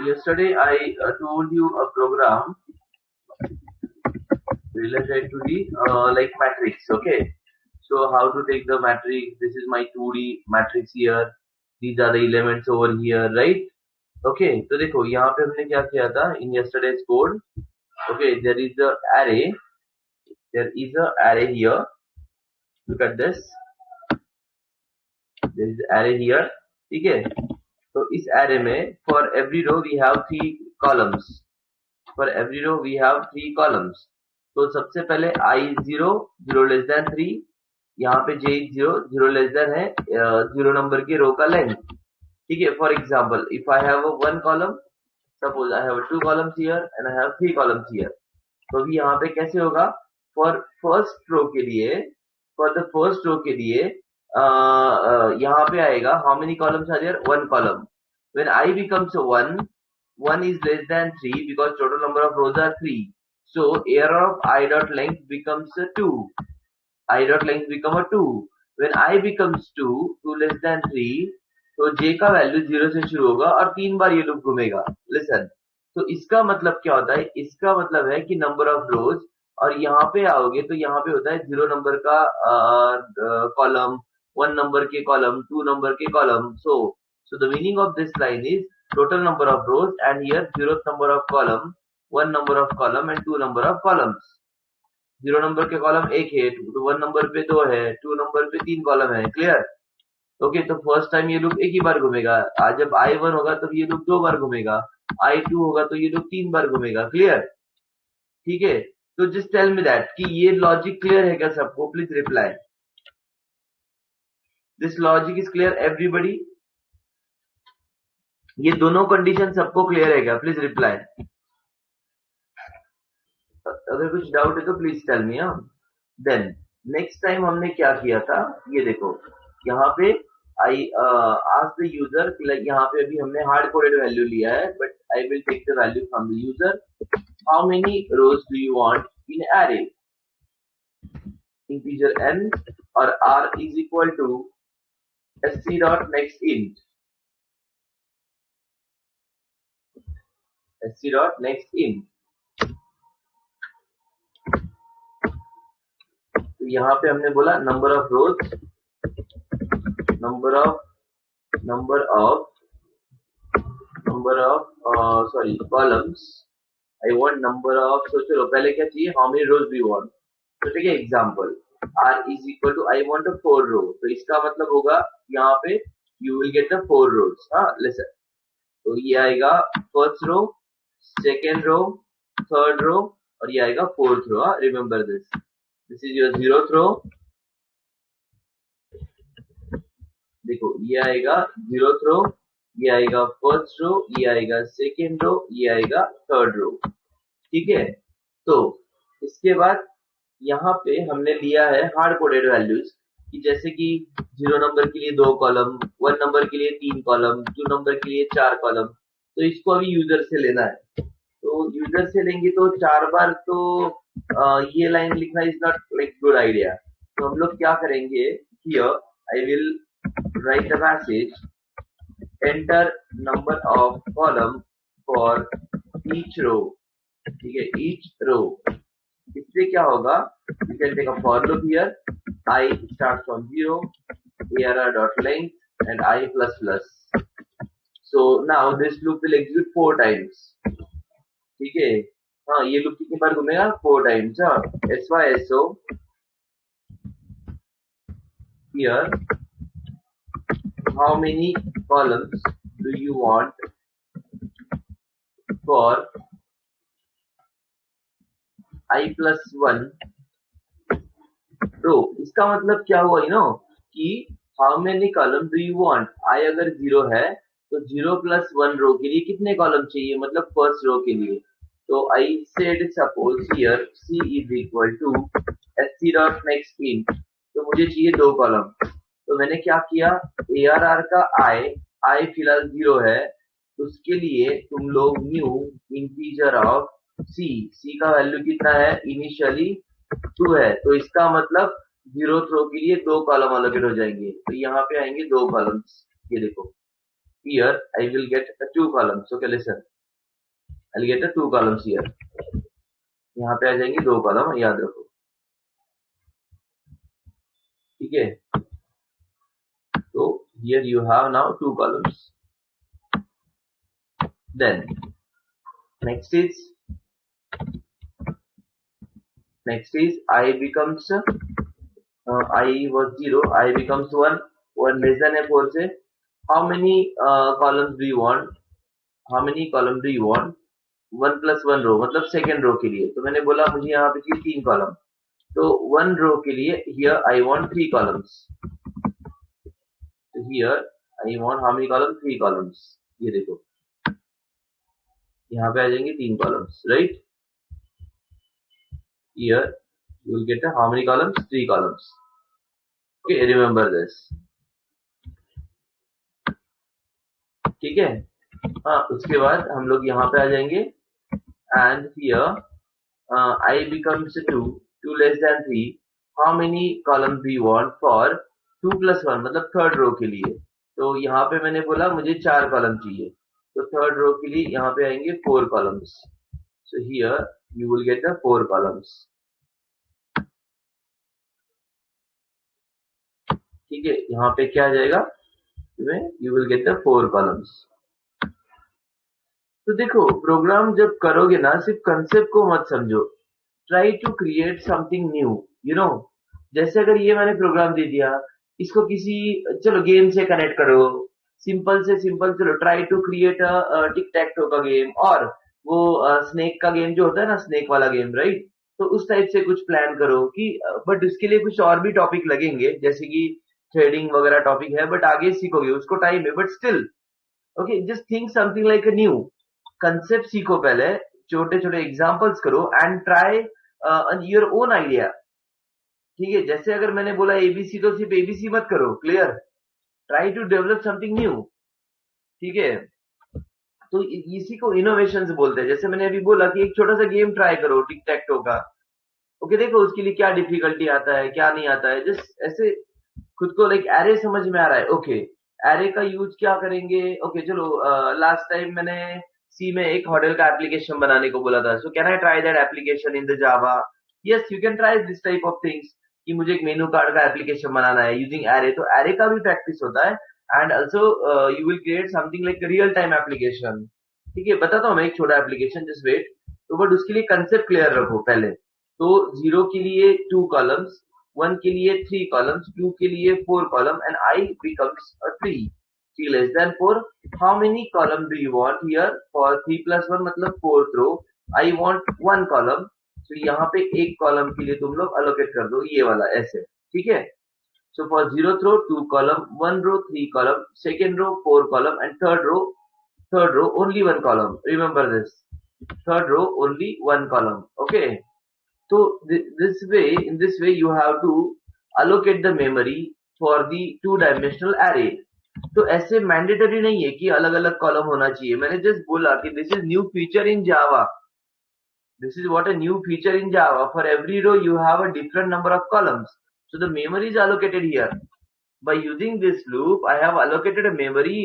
Yesterday I told you a program related to the like matrix. Okay, so how to take the matrix? This is my 2D matrix here. These are the elements over here, right? Okay, तो देखो यहाँ पे हमने क्या किया था in yesterday's code. Okay, there is a array. There is a array here. Look at this. There is array here. ठीक है? तो इस array में for every row we have 3 columns. For every row we have 3 columns. तो सबसे पहले I0 0 less than 3. यहाँ पे J0 0 less than है 0 नंबर के रो का लेंथ. ठीक है? For example, if I have a 1 column, suppose I have 2 columns here and I have 3 columns here. तो अभी यहाँ पे कैसे होगा? For first row के लिए, for the first row के लिए यहाँ पे आएगा how many columns are there? 1 column. When I becomes 1, 1 is less than 3 because total number of rows are 3. So error of I dot length becomes 2. I dot length become a 2. When I becomes 2, 2 less than 3, तो j का value 0 से शुरू होगा और 3 बार ये loop घूमेगा. Listen, तो इसका मतलब क्या होता है? इसका मतलब है कि नंबर ऑफ रोज, और यहाँ पे आओगे तो यहाँ पे होता है 0 नंबर का कॉलम, 1 नंबर के कॉलम, 2 नंबर के column. So the meaning of this line is total number of rows and here 0th number of column, 1 number of column and 2 number of columns. 0 number के column 1 है, 1 number पे 2 है, 2 number पे 3 column है. Clear? Okay, तो first time ये loop एक ही बार घूमेगा. आज जब I1 होगा तब ये लूप 2 बार घूमेगा. I2 होगा तो ये लूप 3 बार घूमेगा. क्लियर? ठीक है, तो जस्ट टेल मी दैट कि ये लॉजिक क्लियर है क्या सबको? Please reply. This logic is clear everybody? ये दोनों कंडीशन सबको क्लियर है क्या? Please reply. अगर कुछ डाउट है तो please tell me. Then next time हमने क्या किया था, ये देखो यहाँ पे आई आस्क द यूजर, यहाँ पे अभी हमने हार्ड कोडेड वैल्यू लिया है, but I will take the value from the user. How many rows do you want in array? integer n or r is equal to sc dot next int. sc dot next int. तो यहाँ पे हमने बोला number of rose, sorry columns. I want number of, so चलो पहले क्या चाहिए? How many rows do you want? तो ठीक है, example r is equal to I want a 4 row. तो इसका मतलब होगा यहाँ पे you will get the 4 rows. हाँ, listen. तो ये आएगा first row, second row, third row और ये आएगा फोर्थ रो. हाँ, remember this. This is your 0th row. देखो ये आएगा 0th रो, ये आएगा फर्स्ट रो, ये आएगा सेकेंड रो, ये आएगा थर्ड रो. ठीक है, तो इसके बाद यहाँ पे हमने लिया है हार्ड कोडेड वैल्यूज कि जैसे कि 0 नंबर के लिए 2 कॉलम, 1 नंबर के लिए 3 कॉलम, 2 नंबर के लिए 4 कॉलम. तो इसको अभी यूजर से लेना है. तो यूजर से लेंगे तो 4 बार तो ये लाइन लिखना is not like good idea. तो हम लोग क्या करेंगे, here I will write a message, enter number of column for each row. ठीक है, each row. इससे क्या होगा? You can take a for loop here. I starts from 0, arr dot length and I plus plus. So now this loop will execute 4 times. ठीक है, हाँ ये loop कितनी बार घूमेगा? 4 times. हाँ, SYSO here. How many columns do you want for I plus 1 row? इसका मतलब क्या हुआ कि how many columns do you want? I अगर 0 है तो 0 plus 1 रो के लिए कितने कॉलम चाहिए? मतलब फर्स्ट रो के लिए. तो I said suppose here C is equal to sc dot next int. तो मुझे चाहिए 2 कॉलम. तो मैंने क्या किया, ARR का I फिलहाल 0 है, उसके लिए तुम लोग न्यू इंटीजर ऑफ C का वैल्यू कितना है? इनिशियली 2 है. तो इसका मतलब 0th रो के लिए 2 कॉलम अलॉकेट हो जाएंगे. तो यहाँ पे आएंगे 2 कॉलम्स. ये देखो, here I will get 2 columns. Okay, listen. I'll get a 2 columns here. यहाँ पे आ जाएंगे 2 कॉलम, याद रखो, ठीक है। तो here you have now 2 columns. Then next is I becomes I was 0, I becomes 1, 1 less than है 4 से. How many columns do you want? How many columns do you want? 1 plus 1 रो, मतलब सेकेंड रो के लिए. तो मैंने बोला मुझे यहाँ पे चाहिए 3 कॉलम. तो 1 रो के लिए here I want 3 columns. So here I want how many columns? 3 columns. ये देखो, यहाँ पे आ जाएंगे 3 columns, right? Here you will get how many columns? 3 columns. Okay, remember this. ठीक है. हाँ, उसके बाद हम लोग यहाँ पे आ जाएंगे and here I becomes 2, 2 less than 3. How many columns do you want for 2 plus 1, मतलब थर्ड रो के लिए. तो यहाँ पे मैंने बोला मुझे 4 कॉलम चाहिए. तो थर्ड रो के लिए यहाँ पे आएंगे 4 columns. So here you will get the 4 columns. ठीक है, यहाँ पे क्या आ जाएगा, you will get the 4 columns. तो देखो, प्रोग्राम जब करोगे ना, सिर्फ कंसेप्ट को मत समझो, try to create something new, you know. जैसे अगर ये मैंने प्रोग्राम दे दिया, इसको किसी, चलो गेम से कनेक्ट करो, सिंपल से सिंपल, चलो try to create a tic tac toe का गेम, और वो स्नेक का गेम जो होता है ना, स्नेक वाला गेम, राइट. तो उस टाइप से कुछ प्लान करो कि, बट इसके लिए कुछ और भी टॉपिक लगेंगे, जैसे कि थ्रेडिंग वगैरह टॉपिक है, बट आगे सीखोगे, उसको टाइम है, but still okay, just think something like a new concept. सीखो पहले, छोटे छोटे एग्जांपल्स करो and try your own idea. ठीक है, जैसे अगर मैंने बोला एबीसी, तो सिर्फ एबीसी मत करो, clear. Try to develop something new. ठीक है, तो इसी को इनोवेशंस बोलते हैं. जैसे मैंने अभी बोला कि एक छोटा सा गेम ट्राई करो टिक टैक टो का. ओके, देखो उसके लिए क्या डिफिकल्टी आता है, क्या नहीं आता है, जस्ट ऐसे खुद को लाइक एरे समझ में आ रहा है. ओके, एरे का यूज क्या करेंगे. ओके, चलो लास्ट टाइम मैंने सी में एक होटल का एप्लीकेशन बनाने को बोला था. So can I try that application in the Java. Yes, you can try this type of things, कि मुझे एक मेनू कार्ड का एप्लीकेशन बनाना है यूजिंग एरे. तो एरे का भी प्रैक्टिस होता है, and also you will create something like real time application. ठीक है, बताता हूँ मैं एक छोटा एप्लीकेशन, जस्ट वेट. तो बट उसके लिए कंसेप्ट क्लियर रखो पहले. तो 0 के लिए 2 कॉलम्स, 1 के लिए 3 columns, 2 के लिए 4 column, and I becomes a 3. 3 less than 4. How many column do you want here? For 3 plus 1 मतलब 4th row. I want 1 column. So यहाँ पे एक column के लिए तुम लोग allocate कर दो, ये वाला ऐसे. ठीक है. So for 0th row 2 column, 1 row 3 column, second row 4 column, and third row only 1 column. Remember this. Third row only 1 column. Okay. So in this way you have to allocate the memory for the 2-dimensional array. तो ऐसे mandatory नहीं है कि अलग अलग column होना चाहिए. मैंने जस्ट बोला कि this is new feature in Java. This is what a new feature in Java. For every row you have a different number of columns. So the memory is allocated here. By using this loop, I have allocated a memory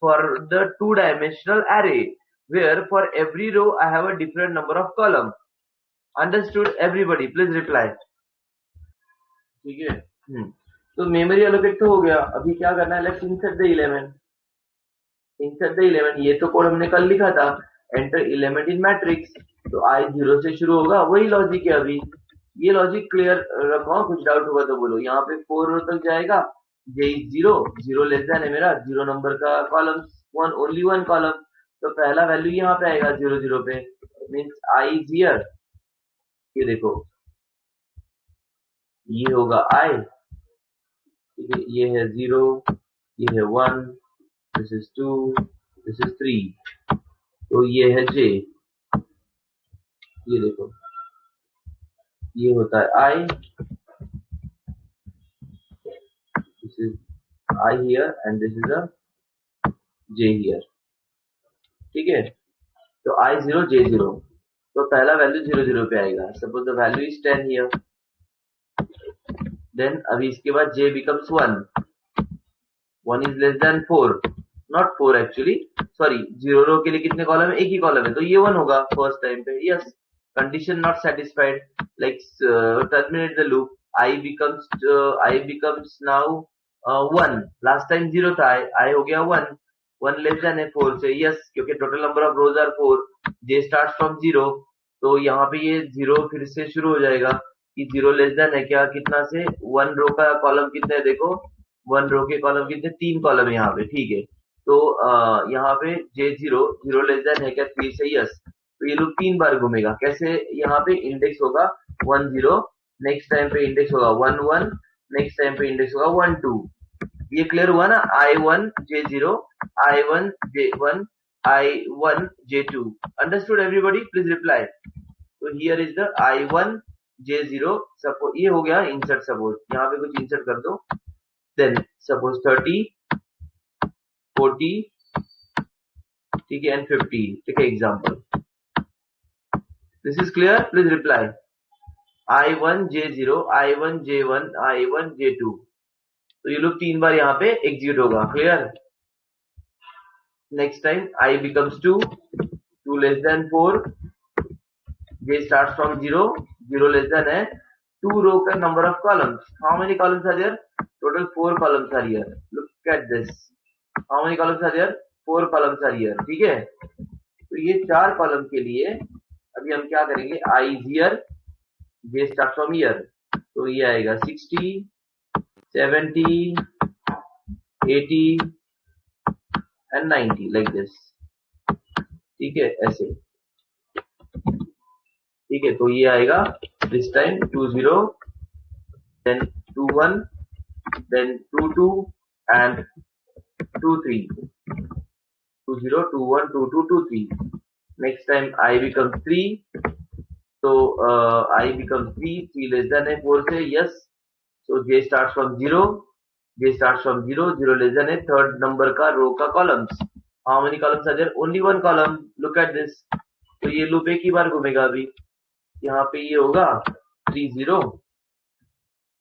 for the 2-dimensional array, where for every row I have a different number of columns. Understood everybody? Please reply. ठीक है. तो memory allocate तो हो गया. अभी क्या करना है, लेट्स इंसर्ट द एलिमेंट. ये तो कोड हमने कल लिखा था. Enter element in matrix. तो I 0 से शुरू होगा, वही लॉजिक है. अभी ये लॉजिक क्लियर रखो, कुछ डाउट होगा तो बोलो. यहाँ पे 4 रो तक जाएगा. J is 0, 0 लेस देन है मेरा, 0 नंबर का कॉलम, 1 ओनली 1 कॉलम. तो पहला वैल्यू यहाँ पे आएगा 0 0 पे, मीन्स I is here. ये देखो, ये होगा I. ठीक है, ये है 0, ये है 1, दिस इज 2, दिस इज 3. तो ये है J. ये देखो, ये होता है I. This is I here and this is a J here. ठीक है, तो I0 J0. तो पहला वैल्यू 0 0 पे आएगा. Suppose the value is 10 here. Then अभी इसके बाद J becomes 1. 1 is less than 4. Not 4 actually, sorry, 0 रो के लिए कितने कॉलम है? एक ही कॉलम है, तो ये 1 होगा फर्स्ट टाइम पे। Yes, condition not satisfied, like terminate the loop, I becomes now 1, last time 0 था, आई हो गया 1, 1 लेस देन है 4 से। यस, क्योंकि total number of rows are 4, J start from 0, तो यहाँ पे ये 0 फिर से शुरू हो जाएगा कि 0 लेस देन है क्या, कितना से 1 रो का कॉलम कितने है देखो, 1 रो के कॉलम कितने, 3 कॉलम है यहाँ पे, ठीक है। तो यहाँ पे J0 0 लेस देन है क्या 3 से? यस, तो ये लूप 3 बार घूमेगा। कैसे? यहाँ पे इंडेक्स होगा 1 0, नेक्स्ट टाइम पे इंडेक्स होगा 1 1, नेक्स्ट टाइम पे इंडेक्स होगा 1 2। ये क्लियर हुआ ना? I1 J0, I1 J1, I1 J2। Understood everybody? Please reply. तो here is the I1 J0, suppose ये हो गया इंसर्ट, सपोज यहाँ पे कुछ इंसर्ट कर दो, देन सपोज 30 40, ठीक है, एंड 50, ठीक है, example. This is clear? Please reply. I1 J0, I1 J1, I1 J2, तो ये लोग 3 बार यहाँ पे एग्जीक्यूट होगा। Clear? Next time I becomes 2, 2 less than 4, J starts from 0, 0 less than है 2 row का number of columns. How many columns are there? Total 4 columns are here. Look at this. How many columns are there? 4 columns are here. ठीक है? तो ये 4 column के लिए अभी हम क्या करेंगे? I is here, J starts from here. तो ये आएगा 60, 70, 80 and 90 like this. ठीक है, ऐसे, ठीक है। तो ये आएगा this time 20, then 21, then 22 and 23, 20 21 22 23। Next time I becomes 3, तो I becomes 3, 3 लेस देन है 4 से। Yes, so J starts from 0, J starts from 0, 0 less than है थर्ड नंबर का रो का columns. How many columns are there? Only 1 column. Look at this. तो ये loop एक ही बार घूमेगा अभी। यहाँ पे ये होगा 30,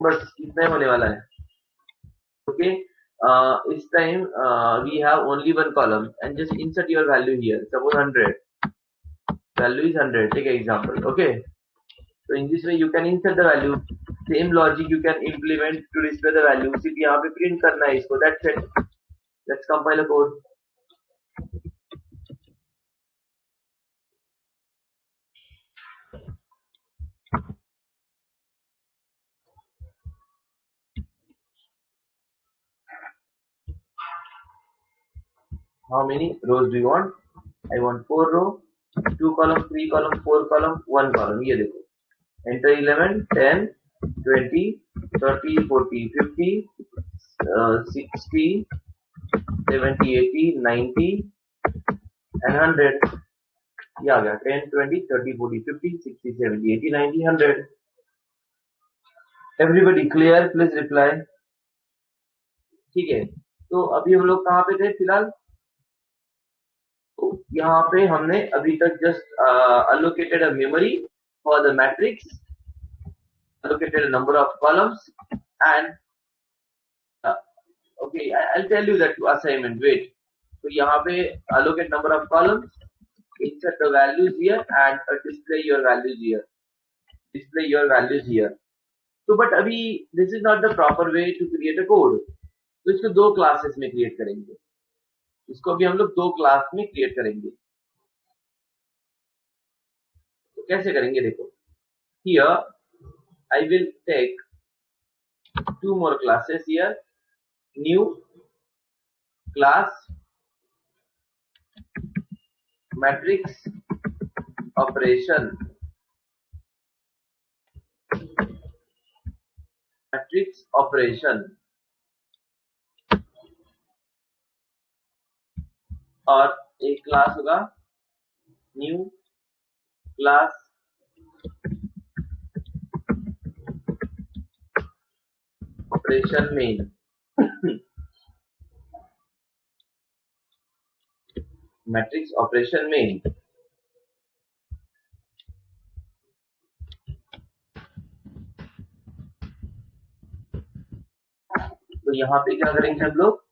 बस इतना ही होने वाला है। ओके, इस time we have only 1 column and just insert your value here, suppose 100, value is 100, take example. Okay, so in this way you can insert the value, same logic you can implement to display the value। सिर्फ यहाँ पे print करना है इसको, that's it। Let's compile a code। How many rows do you want? I want 4 row, 2 column, 3 column, 4 column, 1 column। ये देखो, enter 11, 10, 20, 30, 40, 50, 60, 70, 80, 90 and 100। ये आ गया 10, 20, 30, 40, 50, 60, 70, 80, 90, 100। Everybody clear? Please reply. ठीक है, तो अभी हम लोग कहाँ पे थे फिलहाल? तो यहाँ पे हमने अभी तक just allocated a memory for the matrix, allocated a number of columns and uh, okay, I'll tell you that assignment, wait। तो यहाँ पे allocate number of columns, insert the values here and display your values here, display your values here। तो but अभी this is not the proper way to create a code। तो इसको 2 classes में create करेंगे, इसको अभी हम लोग 2 क्लास में क्रिएट करेंगे। तो कैसे करेंगे देखो, here I will take 2 more classes here, new class matrix operation, matrix operation, और एक क्लास होगा new class operation main. Matrix operation main. तो यहाँ पे क्या करेंगे हम लोग,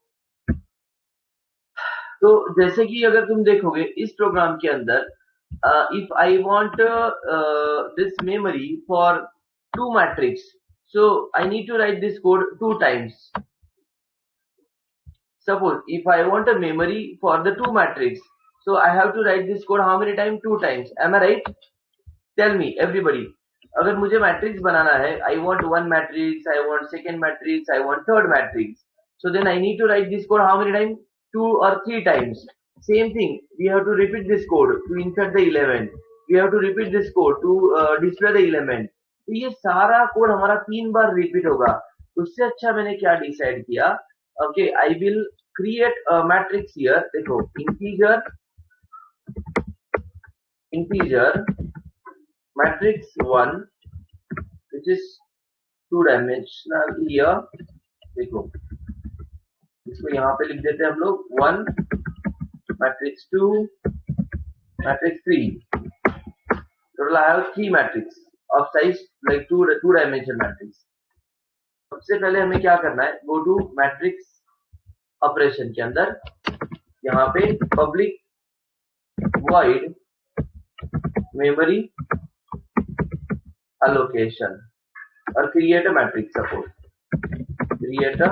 तो जैसे कि अगर तुम देखोगे इस प्रोग्राम के अंदर, if I want this memory for 2 matrix, so I need to write this code 2 times. Suppose if I want a memory for the 2 matrix, so I have to write this code how many times? 2 times. Am I right? Tell me everybody. अगर मुझे matrix बनाना है, I want 1 matrix, I want 2nd matrix, I want 3rd matrix. So then I need to write this code how many times? 2 or 3 times. Same thing, we have to repeat this code to insert the element. We have to repeat this code to display the element. तो ये सारा code हमारा 3 बार repeat होगा। उससे अच्छा मैंने क्या decide किया, okay, I will create a matrix here. देखो, integer matrix 1 which is 2 dimensional here। देखो, इसको यहाँ पे लिख देते हैं हम लोग 1 matrix 2 matrix 3। Total I have 3 matrix of size like 2 dimension matrix. सबसे पहले हमें क्या करना है, गो टू मैट्रिक्स ऑपरेशन के अंदर, यहाँ पे पब्लिक वॉइड मेमोरी allocation और create a matrix. Suppose create a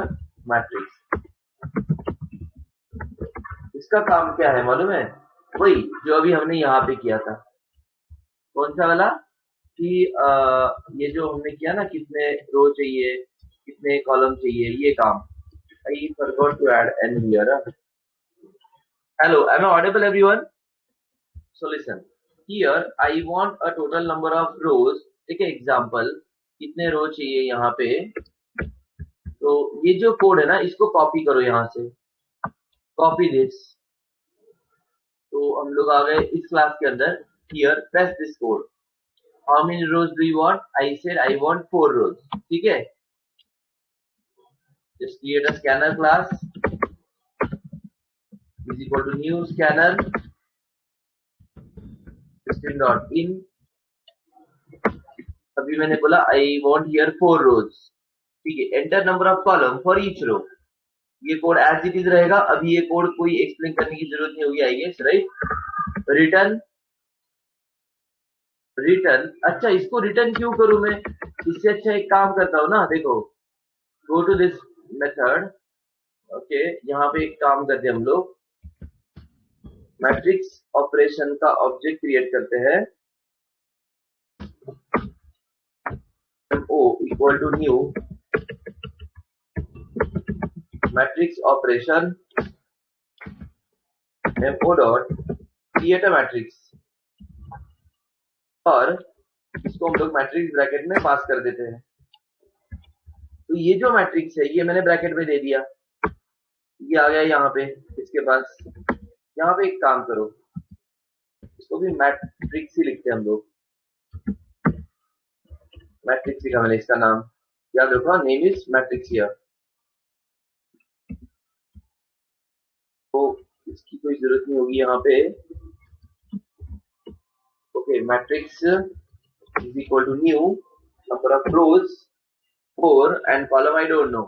matrix, इसका काम क्या है मालूम है? वही जो अभी हमने यहाँ पे किया था। कौन सा वाला कि ये जो हमने किया ना, कितने रो चाहिए, कितने कॉलम चाहिए, ये काम। I forgot to add n here. Hello, am I audible everyone? So listen, here I want a total number of rows। ठीक है, एग्जाम्पल कितने रो चाहिए यहाँ पे। तो ये जो कोड है ना, इसको कॉपी करो यहाँ से, कॉपी दिस। तो हम लोग आ गए इस क्लास के अंदर। Here press this code, how many rows do you want? I said I want 4 rows. ठीक है, just create a scanner class is equal to new scanner system dot in. अभी मैंने बोला आई वांट हियर 4 रोज। ठीक है, enter number of column for each row. ये code as it is रहेगा। अभी ये कोड कोई एक्सप्लेन करने की जरूरत नहीं होगी, आई गेस, राइट। रिटर्न, अच्छा इसको रिटर्न क्यों करूं मैं? इससे अच्छा एक काम करता हूं ना, देखो, go to this method. Okay, यहाँ पे एक काम करते हैं हम लोग, मैट्रिक्स ऑपरेशन का ऑब्जेक्ट क्रिएट करते हैं। O equal to new matrix operation MO dot create a matrix, और इसको हम लोग मैट्रिक्स ब्रैकेट में पास कर देते हैं। तो ये जो मैट्रिक्स है, ये मैंने ब्रैकेट में दे दिया, ये आ गया यहाँ पे इसके पास। यहाँ पे एक काम करो, इसको भी मैट्रिक्स ही लिखते हैं हम लोग। मैट्रिक्स लिखा मैंने, इसका नाम याद रखो, नेम इज मैट्रिक्स हियर। तो इसकी कोई जरूरत नहीं होगी यहाँ पे। Okay, matrix is equal to new number of rows 4 and column I don't know.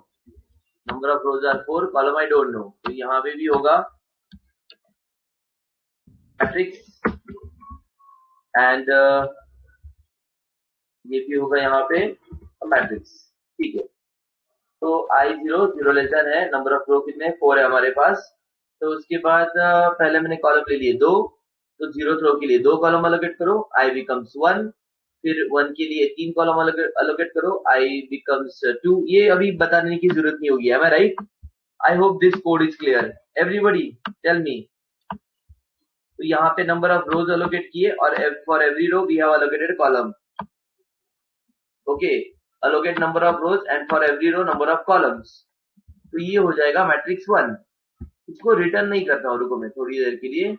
Number of rows are 4, column I don't know. तो यहाँ पे भी होगा मैट्रिक्स एंड ये भी होगा यहाँ पे मैट्रिक्स। ठीक है, तो I0 0 लेस देन है, नंबर ऑफ रो कितने 4 है हमारे पास। तो उसके बाद पहले मैंने कॉलम ले लिए 2, तो 0th रो के लिए 2 कॉलम अलोकेट करो, I becomes 1। फिर 1 के लिए 3 कॉलम अलोकेट करो, I becomes 2। ये अभी बताने की जरूरत नहीं होगी, am I right? I hope this code is clear. Everybody tell me. तो यहाँ पे नंबर ऑफ रोज अलोकेट किए, और for every row we have allocated column. Okay, allocate number of rows and for every row number of columns। तो ये हो जाएगा matrix 1। इसको रिटर्न नहीं करता हूँ, रुको मैं थोड़ी देर के लिए।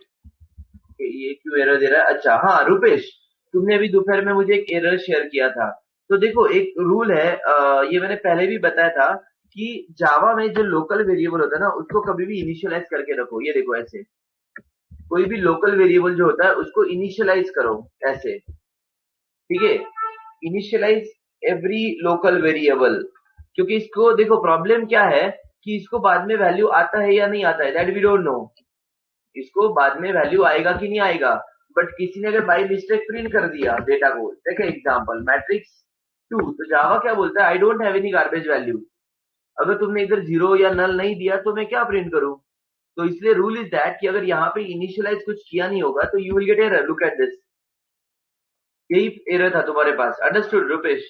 ये क्यों एरर दे रहा है? अच्छा हाँ रुपेश, तुमने अभी दोपहर में मुझे एक एरर शेयर किया था। तो देखो, एक रूल है, ये मैंने पहले भी बताया था कि जावा में जो लोकल वेरिएबल होता है ना, उसको कभी भी इनिशियलाइज करके रखो। ये देखो ऐसे, कोई भी लोकल वेरिएबल जो होता है उसको इनिशियलाइज करो ऐसे। ठीक है, इनिशियलाइज एवरी लोकल वेरिएबल, क्योंकि इसको देखो प्रॉब्लम क्या है कि इसको बाद में वैल्यू आता है या नहीं आता है, दैट वी डोंट नो। इसको बाद में वैल्यू आएगा कि नहीं आएगा, बट किसी ने अगर बाई मिस्टेक प्रिंट कर दिया डेटा को, देखे एग्जांपल मैट्रिक्स 2, तो जावा क्या बोलता है, I don't have any garbage value. अगर तुमने इधर जीरो या नल नहीं दिया तो मैं क्या प्रिंट करूं? तो इसलिए रूल इज दैट कि अगर यहाँ पे इनिशियलाइज कुछ किया नहीं होगा तो you will get error. Look at this, यही एरर था तुम्हारे पास। अंडरस्टूड रूपेश?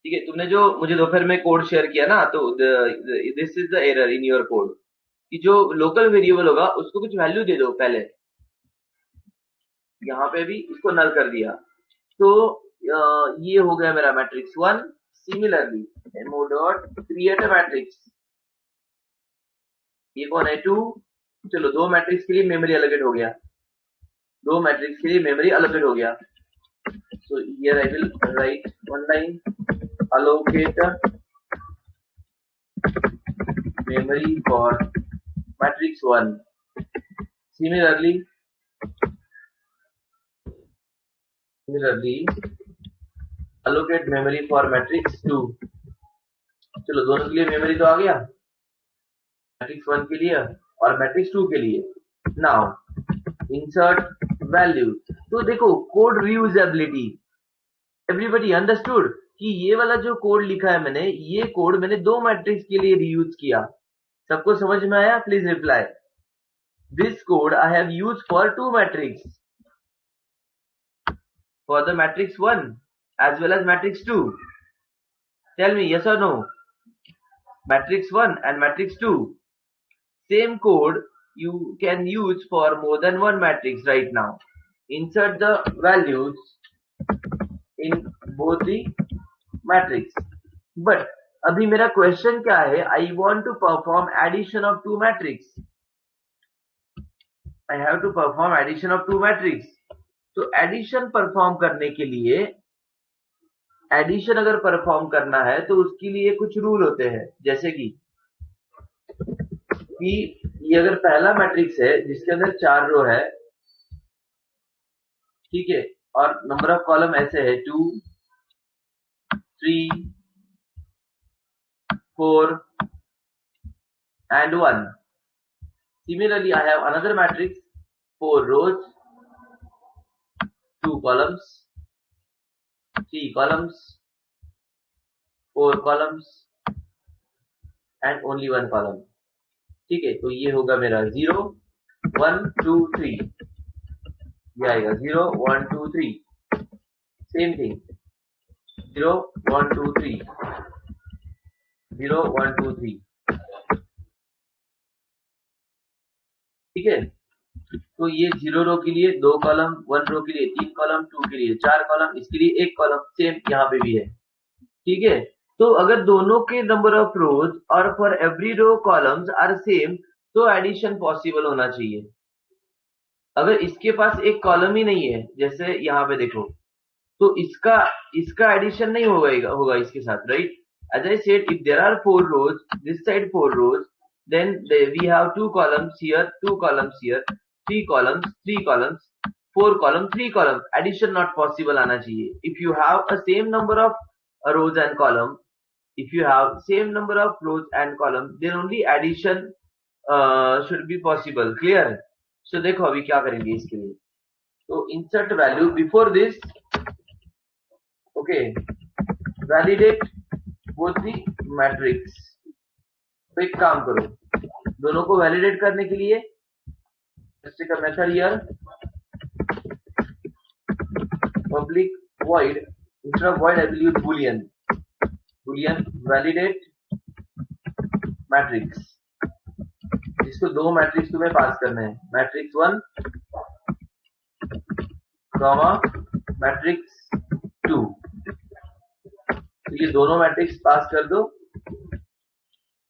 ठीक है, तुमने जो मुझे दोपहर में कोड शेयर किया ना, तो this is the error in your code कि जो लोकल वेरिएबल होगा उसको कुछ वैल्यू दे दो पहले। यहाँ पे भी इसको नल कर दिया, तो ये हो गया मेरा matrix 1। Similarly MO dot create a matrix, ये कौन है 2। चलो दो मैट्रिक्स के लिए मेमोरी एलोकेट हो गया, दो मैट्रिक्स के लिए मेमोरी एलोकेट हो गया। So here I will write one line, allocate memory for matrix 1. Similarly allocate memory for matrix 2. चलो दोनों के लिए मेमोरी तो आ गया, मैट्रिक्स 1 के लिए और मैट्रिक्स 2 के लिए। Now insert value. तो देखो कोड रीयूजेबिलिटी, एवरीबडी अंडरस्टूड कि ये वाला जो कोड लिखा है मैंने, ये कोड मैंने दो मैट्रिक्स के लिए रीयूज किया। सबको समझ में आया? Please reply. This code I have used for two matrix, for the matrix 1 as well as matrix 2. Tell me yes or no. Matrix 1 and matrix 2, same code you can use for more than one matrix right now. Insert the values in both the matrix. But अभी मेरा question क्या है, I want to perform addition of two matrix. I have to perform addition of two matrix. तो addition perform करने के लिए, addition अगर perform करना है तो उसके लिए कुछ रूल होते हैं, जैसे कि ये अगर पहला मैट्रिक्स है जिसके अंदर 4 रो है, ठीक है, और नंबर ऑफ कॉलम ऐसे है 2 3 4 and 1. Similarly, I have another matrix 4 rows, 2 columns, 3 columns, 4 columns and only 1 column. ठीक है, तो ये होगा मेरा 0 1 2 3, ये आएगा 0 1 2 3, सेम थिंग 0 1 2 3, 0 1 2 3। ठीक है, तो ये 0 रो के लिए 2 कॉलम, 1 रो के लिए 3 कॉलम, 2 के लिए 4 कॉलम, इसके लिए 1 कॉलम, सेम यहाँ पे भी है। ठीक है, तो अगर दोनों के नंबर ऑफ रोज और for every row columns are same तो एडिशन पॉसिबल होना चाहिए। अगर इसके पास एक कॉलम ही नहीं है, जैसे यहाँ पे देखो, तो इसका एडिशन नहीं होगा इसके साथ, right? As I said, if there are 4 rows, this side 4 rows, then we have 2 columns here, 2 columns here, 3 columns, 3 columns, 4 columns, 3 columns. Addition not possible आना चाहिए. If you have a same number of rows and column, if you have same number of rows and column, then only addition should be possible. Clear? So देखो अभी क्या करेंगे इसके लिए. तो insert value before this. Okay. Validate both the matrix. तो एक काम करो, दोनों को वैलिडेट करने के लिए का method here public void, instead of void I will use boolean validate matrix. इसको दो मैट्रिक्स तुम्हें पास करना है, मैट्रिक्स 1 कॉमा मैट्रिक्स 2। तो ये दोनों मैट्रिक्स पास कर दो।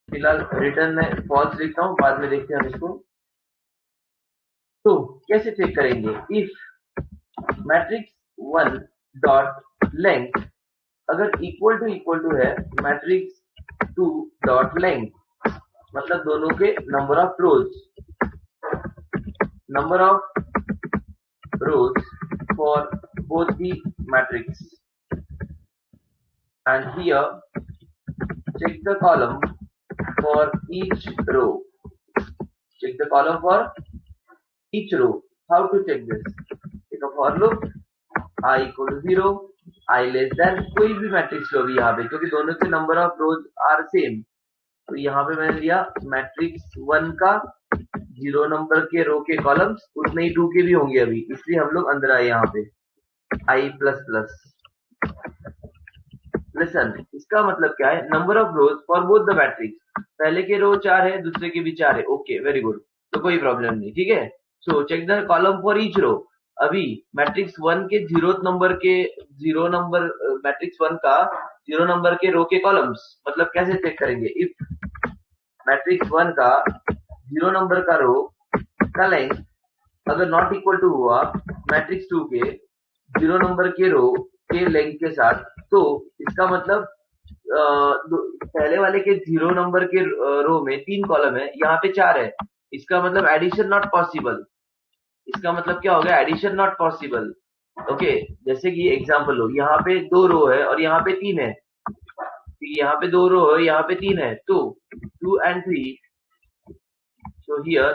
फिलहाल रिटर्न में फॉल्स लिखता हूं, बाद में देखते हैं हम इसको। तो कैसे चेक करेंगे? इफ मैट्रिक्स 1 डॉट लेंथ अगर इक्वल टू है मैट्रिक्स 2 डॉट लेंथ, मतलब दोनों के number of rose for both the matrix, and here check the column for each row. check the column for each row. How to check this? Take a for loop, I equal to 0, I less than कोई भी matrix लो भी यहाँ पे, क्योंकि दोनों के number of rows are same. तो यहाँ पे मैंने लिया मैट्रिक्स 1 का 0 नंबर के रो के कॉलम्स, उतने ही 2 के भी होंगे अभी, इसलिए हम लोग अंदर आए यहाँ पे आई प्लस प्लस। लिसन, इसका मतलब क्या है? Number of rose for both the matrix, पहले के रो 4 है, दूसरे के भी 4 है। ओके, वेरी गुड, तो कोई प्रॉब्लम नहीं, ठीक है। So check the column for each row. अभी मैट्रिक्स 1 के 0th नंबर के 0 नंबर मैट्रिक्स 1 का 0 नंबर के रो के कॉलम्स, मतलब कैसे चेक करेंगे? इफ मैट्रिक्स 1 का 0 नंबर का रो का लेंथ अगर नॉट इक्वल टू हुआ मैट्रिक्स 2 के 0 नंबर के रो के लेंथ के साथ, तो इसका मतलब पहले वाले के 0 नंबर के रो में 3 कॉलम है, यहाँ पे 4 है, इसका मतलब एडिशन नॉट पॉसिबल। इसका मतलब क्या हो गया? Addition not possible. ओके, जैसे कि एग्जांपल लो, यहाँ पे 2 रो है और यहाँ पे 3 है, यहाँ पे 2 रो है, यहाँ पे 3 है, तो 2 and 3, so here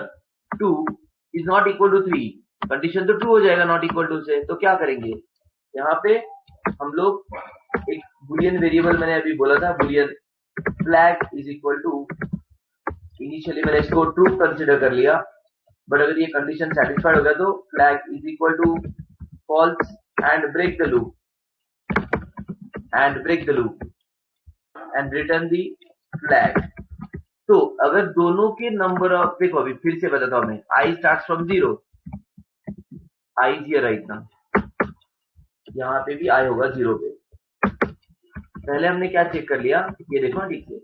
2 is not equal to 3, condition तो ट्रू हो जाएगा नॉट इक्वल टू से। तो क्या करेंगे? यहाँ पे हम लोग एक बुलियन वेरिएबल, मैंने अभी बोला था boolean flag is equal to, initially मैंने इसको ट्रू कंसिडर कर लिया, बट अगर ये कंडीशन सेटिस्फाइड हो गया तो flag is equal to false and break the loop and return the flag. तो अगर दोनों के नंबर ऑफ, देखो अभी फिर से बताता हूं मैं, I start from 0, I is here right now, यहाँ पे भी आई होगा 0 पे। पहले हमने क्या चेक कर लिया, ये देखो ठीक से,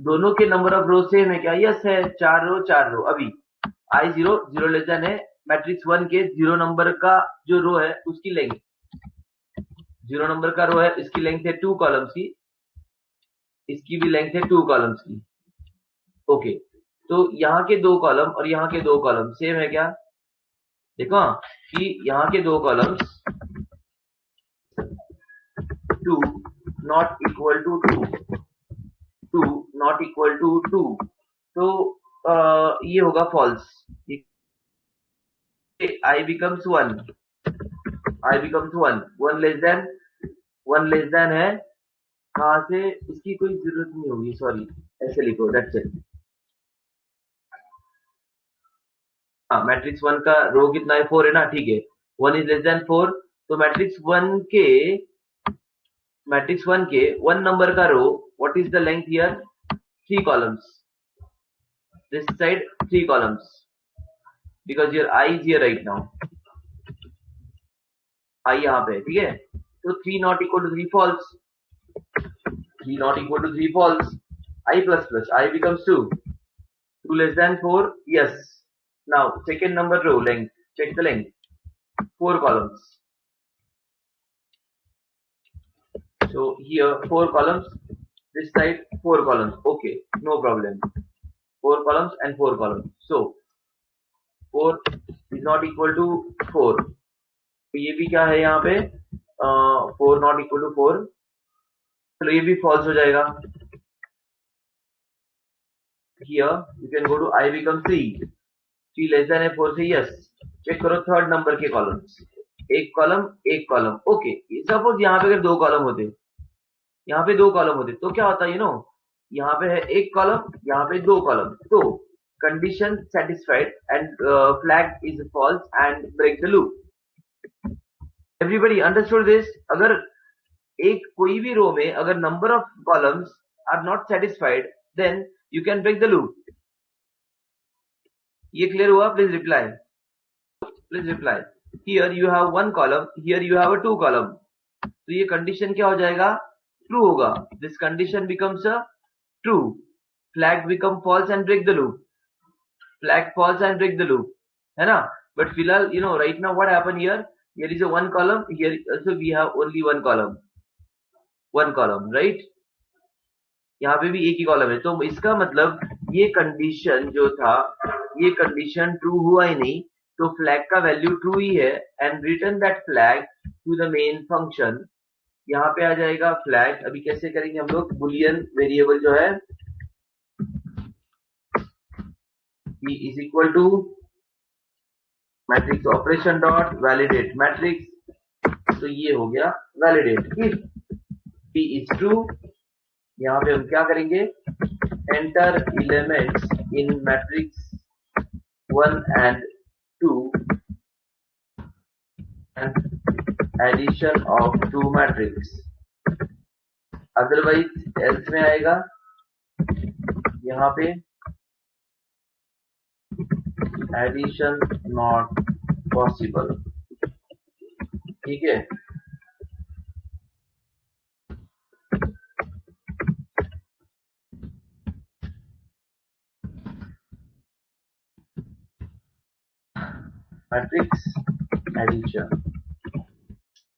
दोनों के नंबर ऑफ रो सेम है क्या? यस है, 4 रो। अभी आई 0 लेस देन है मैट्रिक्स 1 के 0 नंबर का जो रो है उसकी लेंथ, 0 नंबर का रो है, इसकी लेंथ है 2 कॉलम्स की, इसकी भी लेंथ है 2 कॉलम्स की। ओके, तो यहाँ के 2 कॉलम और यहाँ के 2 कॉलम सेम है क्या? देखो कि यहाँ के 2 columns 2 not equal to 2 not equal to 2, तो ये होगा false. I becomes 1, I becomes 1 less than है, कहां से? इसकी कोई जरूरत नहीं होगी, सॉरी, ऐसे लिखो, दैट्स इट। हाँ, मैट्रिक्स 1 का रो कितना है? 4 है ना, ठीक है, 1 इज लेस देन 4, तो मैट्रिक्स 1 के 1 नंबर का row, what is the length here? 3 columns, this side 3 columns, because your I is here right now, I यहाँ पे, ठीक है। तो 3 not equal to 3 false, 3 not equal to 3 false, I plus plus, I becomes 2 less than 4, yes. Now second number row length, check the length, 4 columns, so here 4 columns, this side 4 columns, okay, no problem, 4 columns and 4 columns, so 4 is not equal to 4, तो ये भी क्या है यहाँ पे? 4 not equal to 4, चलो ये भी फॉल्स हो जाएगा। Here you can go to I become 3 less than 4 से yes, चेक करो थर्ड नंबर के कॉलम्स, एक कॉलम, ओके। सपोज यहाँ पे अगर 2 कॉलम होते, यहाँ पे 2 कॉलम होते, तो क्या होता है? यहाँ पे है 1 कॉलम, यहाँ पे 2 कॉलम, तो condition satisfied and flag is false and break the loop. Everybody understood this? अगर एक कोई भी रो में अगर number of columns are not satisfied, then you can break the loop. ये क्लियर हुआ? Please reply, here you have 1 column, here you have 2 column, तो ये कंडीशन क्या हो जाएगा? ट्रू होगा, this condition becomes a true, flag become false and break the loop, flag false and break the loop, है ना। But फिलहाल right now what happen here, here is a 1 column, here also we have only 1 column, right, यहाँ पे भी एक ही column है, तो इसका मतलब ये कंडीशन जो था, ये कंडीशन ट्रू हुआ ही नहीं, तो फ्लैग का वैल्यू ट्रू ही है, and return that flag to the main function. यहाँ पे आ जाएगा फ्लैग, अभी कैसे करेंगे हम लोग? बुलियन वेरिएबल जो है P is equal to matrix operation dot validate matrix, तो ये हो गया validate. If P is true, यहाँ पे हम क्या करेंगे, enter elements in matrix 1 and 2 and addition of two matrix, otherwise else में आएगा यहाँ पे एडिशन नॉट पॉसिबल। ठीक है, मैट्रिक्स एडिशन।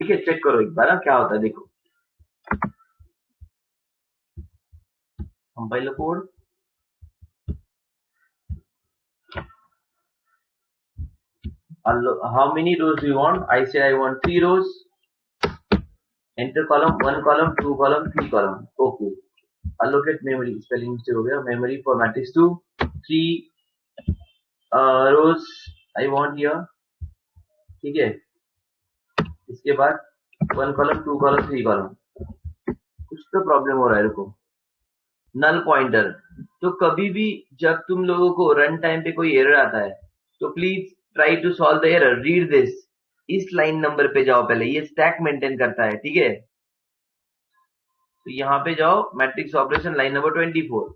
ठीक है, चेक करो एक बार क्या होता है, देखो compiler code, how many rows do you want? I say I want 3 rows. Enter column, 1 column, 2 column, 3 column. Okay. Allocate memory, spelling mistake हो गया, memory for matrix 2, 3 rows I want here. ठीक है, इसके बाद 1 column, 2 column, 3 column। कुछ तो problem हो रहा है, रुको। नल पॉइंटर, तो कभी भी जब तुम लोगों को रन टाइम पे कोई एरर आता है तो please try to solve the error, read this, इस लाइन नंबर पे जाओ पहले, ये स्टैक मेंटेन करता है। ठीक है, तो यहाँ पे जाओ, मैट्रिक्स ऑपरेशन लाइन नंबर 24,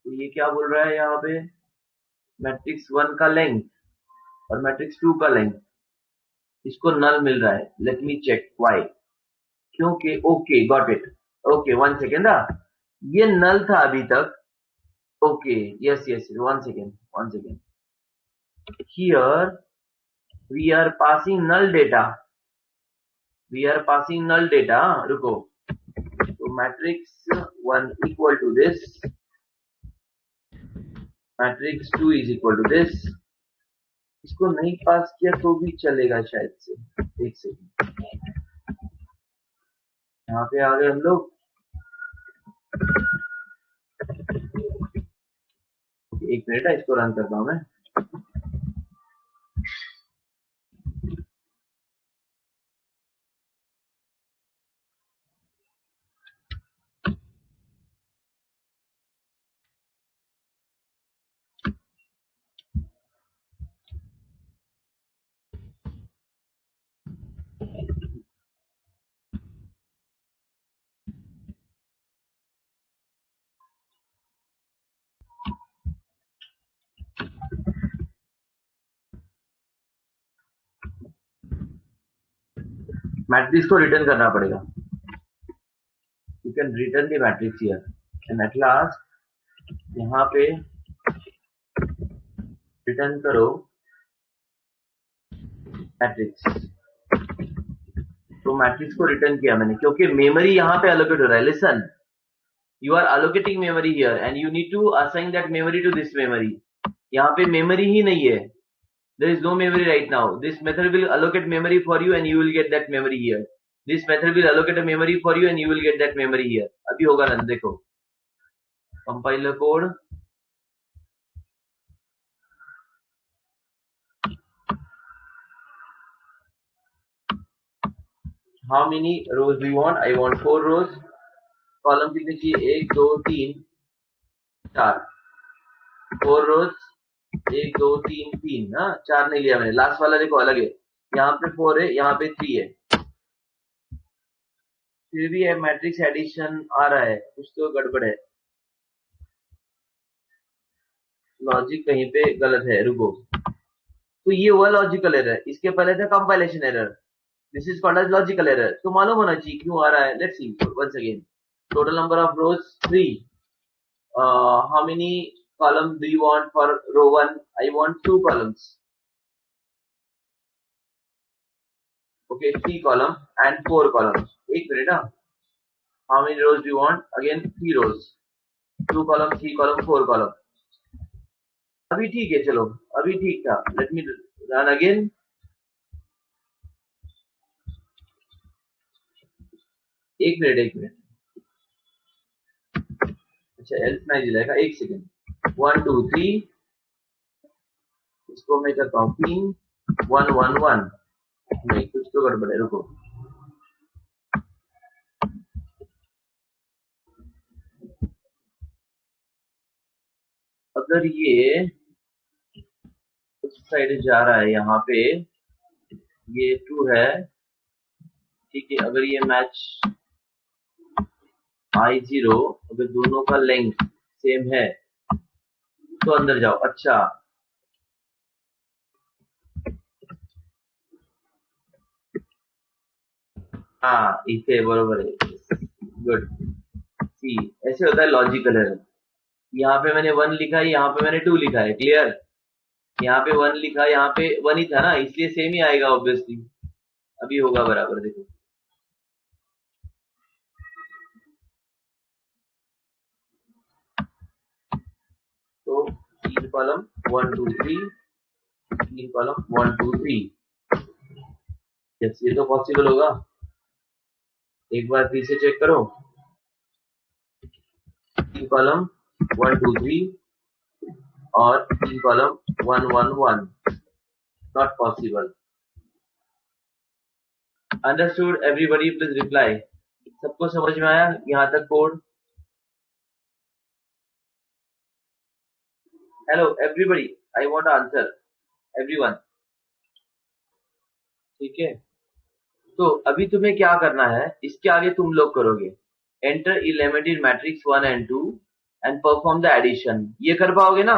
तो ये क्या बोल रहा है यहाँ पे, मैट्रिक्स 1 का लेंथ और मैट्रिक्स 2 का लेंथ, इसको नल मिल रहा है। लेट मी चेक व्हाई, क्योंकि okay got it, okay 1 second, ये नल था अभी तक। Okay yes yes, 1 second, here we are passing null data, रुको, तो matrix 1 equal to this, matrix 2 is equal to this. इसको नहीं पास किया तो भी चलेगा शायद से, एक सेकेंड, यहाँ पे आ गए हम लोग। एक मिनट है, इसको रन करता हूं मैं। मैट्रिक्स को रिटर्न करना पड़ेगा, you can return the matrix here and at last यहाँ पे रिटर्न करो मैट्रिक्स। तो मैट्रिक्स को रिटर्न किया मैंने, क्योंकि मेमोरी यहाँ पे अलोकेट हो रहा है। Listen, you are allocating memory here and you need to assign that memory to this memory. यहाँ पे मेमोरी ही नहीं है, there is no memory right now. This method will allocate memory for you and you will get that memory here. This method will allocate a memory for you and you will get that memory here. अभी होगा ना, देखो compiler code, how many rows do you want? I want 4 rows. Column कितने चाहिए, 1 2 3 4, 4 rows, 1 2 3 3, हाँ 4 नहीं लिया मैंने, लास्ट वाला देखो अलग है, यहाँ पे 4 है, यहाँ पे 3 है, फिर भी है मैट्रिक्स एडिशन आ रहा है, कुछ तो गड़बड़ है, लॉजिक कहीं पे गलत है, रुको। तो ये हुआ लॉजिकल एरर, इसके पहले था compilation error, this is called as logical error. तो मालूम होना चाहिए क्यों आ रहा है। Let's see once again, total number of rows 3, how many column do you want for row 1? I want 2 columns, okay, 3 column and 4 columns। एक minute, how many rows do you want? Again 3 rows, 2 column, 3 column, 4 column। अभी ठीक है, चलो अभी ठीक था, let me run again. एक minute, अच्छा एल्स नहीं दिलाएगा, एक सेकेंड, 1 2 3, इसको मैं करता हूँ 3 1 1 1, नहीं कुछ तो गड़बड़ है, रुको। अगर ये उस साइड जा रहा है, यहाँ पे ये 2 है, ठीक है। अगर ये मैच I0, अगर दोनों का लेंथ सेम है तो अंदर जाओ। अच्छा, हाँ इसे बरोबर है, गुड। सी ऐसे होता है लॉजिकल एरर। यहाँ पे मैंने 1 लिखा है, यहाँ पे मैंने 2 लिखा है, क्लियर। यहाँ पे 1 लिखा, यहाँ पे 1 ही था ना, इसलिए सेम ही आएगा ऑब्वियसली। अभी होगा बराबर, देखो। तो 3 कॉलम 1 2 3, 3 कॉलम 1 2 3, यस ये तो पॉसिबल होगा। एक बार फिर से चेक करो, 3 कॉलम 1 2 3 और 3 column 1 1 1, not possible. Understood everybody, please reply. सबको समझ में आया यहाँ तक code? Hello everybody, I want answer everyone, ठीक है। तो अभी तुम्हें क्या करना है, इसके आगे तुम लोग करोगे enter element in matrix 1 and 2 and perform the addition. ये कर पाओगे ना?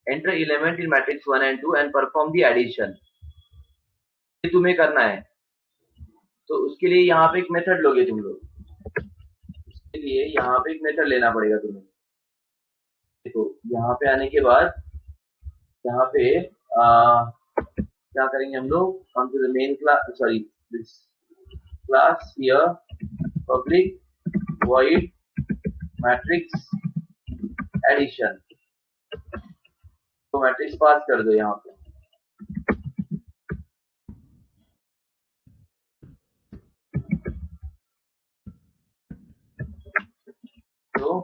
Enter element in matrix 1 and 2 and perform the addition, ये तुम्हें करना है। तो उसके लिए यहाँ पे एक मेथड लोगे तुम लोग, उसके लिए यहाँ पे एक मेथड लेना पड़ेगा तुम्हें। देखो यहाँ पे आने के बाद यहाँ पे क्या करेंगे हम लोग, come to the main class, sorry this class here, public void matrix addition. तो मैट्रिक्स पास कर दो यहाँ पे। तो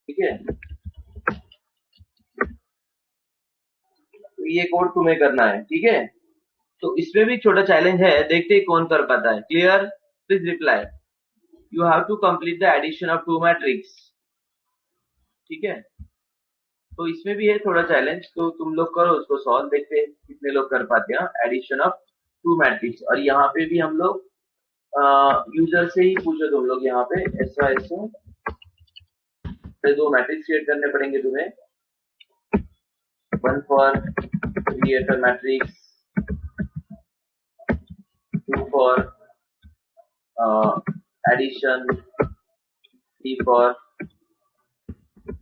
ठीक है, तो ये कोड तुम्हें करना है, ठीक है। तो इसमें भी छोटा चैलेंज है, देखते हैं कौन कर पाता है। Clear? Please reply. You have to complete the addition of 2 matrix, ठीक है। तो इसमें भी है थोड़ा चैलेंज, तो तुम लोग करो उसको सॉल्व, देखते हैं कितने लोग कर पाते हैं एडिशन ऑफ 2 मैट्रिक्स। और यहाँ पे भी हम लोग यूजर से ही पूछो तुम लोग, यहाँ पे ऐसा ऐसा 2 मैट्रिक्स क्रिएट करने पड़ेंगे तुम्हें, 1 for create a matrix, 2 for addition, 3 for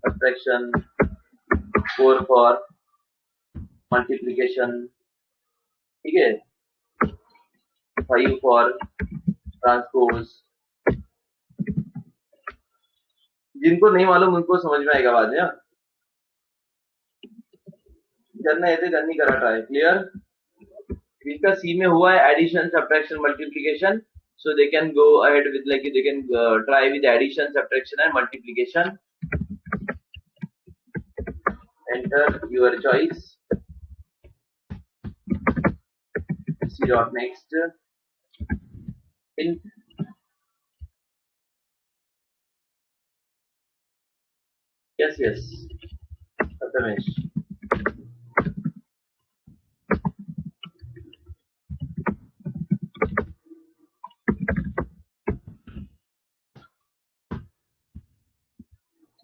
subtraction, 4 for multiplication, ठीक है, 5 for transpose। जिनको नहीं मालूम उनको समझ में आएगा बाद में, करना ऐसे करनी करा ट्राई। क्लियर? जिनका सी में हुआ है addition subtraction multiplication, so they can go ahead with, like they can try with addition, subtraction and multiplication. Enter your choice. C dot next int yes Prathamesh।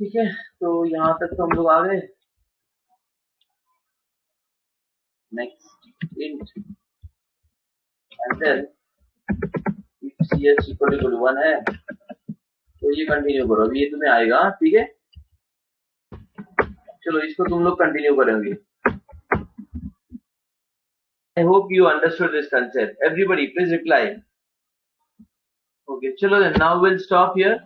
ठीक है, तो यहाँ तक तो हम लोग आ गए। Next int and then if cs equal to 1 है तो ये कंटिन्यू करो, अभी ये तुम्हें आएगा, ठीक है। चलो इसको तुम लोग कंटिन्यू करेंगे। I hope you understood this concept. Everybody please reply. Okay, chalo then now we'll stop here.